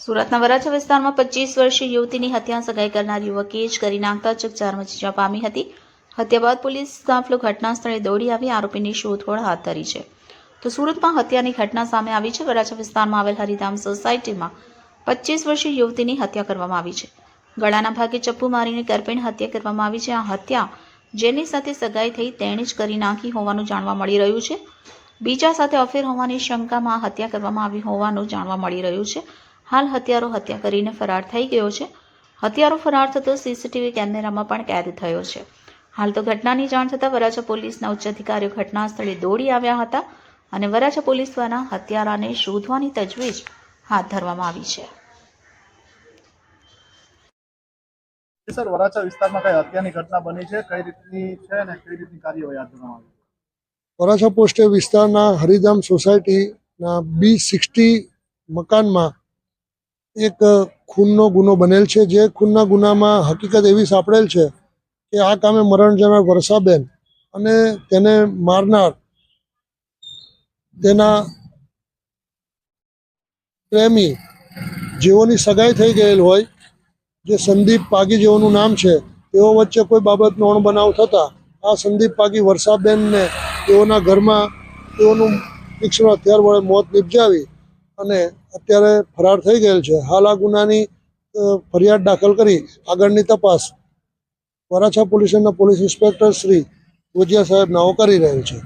સુરતના વરાછા વિસ્તારમાં 25 વર્ષીય યુવતીની હત્યા સગાઈ કરનાર યુવકે જ કરી નાખતા ચકચાર મચી જવા પામી હતી. હત્યા બાદ પોલીસ કાફલો ઘટના સ્થળે દોડી આવી આરોપીની શોધખોળ હાથ ધરી છે. તો સુરતમાં હત્યાની ઘટના સામે આવી છે. વરાછા વિસ્તારમાં આવેલ હરિધામ સોસાયટીમાં 25 વર્ષીય યુવતીની હત્યા કરવામાં આવી છે. ગળાના ભાગે ચપ્પુ મારીને કરપીણ હત્યા કરવામાં આવી છે. આ હત્યા જેની સાથે સગાઈ થઈ તેણે જ કરી નાખી હોવાનું જાણવા મળી રહ્યું છે. બીજા સાથે અફેર હોવાની શંકામાં હત્યા કરવામાં આવી હોવાનું જાણવા મળી રહ્યું છે. હાલ હત્યારો હત્યા કરીને ફરાર થઈ ગયો છે. હત્યારો ફરાર થતો સીસીટીવી કેમેરામાં પણ કેદ થયો છે. હાલ તો ઘટનાની જાણ થતાં વરાછા પોલીસના ઉચ્ચ અધિકારીઓ ઘટના સ્થળે દોડી આવ્યા હતા અને વરાછા પોલીસ દ્વારા હત્યારાને શોધવાની તજવીજ હાથ ધરવામાં આવી છે. સર, વરાછા વિસ્તારમાં કઈ હત્યાની ઘટના બની છે, કઈ રીતની છે અને કઈ રીતની કાર્યવાહી હાથ ધરવામાં આવી? વરાછા પોસ્ટે વિસ્તારના હરિધામ સોસાયટીના B60 મકાનમાં એક ખૂનનો ગુનો બનેલ છે. જે ખૂનના ગુનામાં હકીકત એવી સાંપડેલ છે કે આ કામે મરણ જનાર વર્ષાબેન અને તેને મારનાર તેના પ્રેમી જેઓની સગાઈ થઈ ગયેલ હોય, જે સંદીપ પાગી જેઓનું નામ છે, તેઓ વચ્ચે કોઈ બાબતનો અણબનાવ થતાં આ સંદીપ પાગી વર્ષાબેનને તેઓના ઘરમાં તેઓનું તીક્ષ્ણ હથિયાર વડે મોત નિપજાવી અને અત્યારે ફરાર થઈ ગયેલ છે. હાલ આ ગુનાની ફરિયાદ દાખલ કરી આગળની તપાસ વરાછા પોલીસના પોલીસ ઇન્સ્પેક્ટર શ્રી ગોજિયા સાહેબ નાઓ કરી રહેલ છે.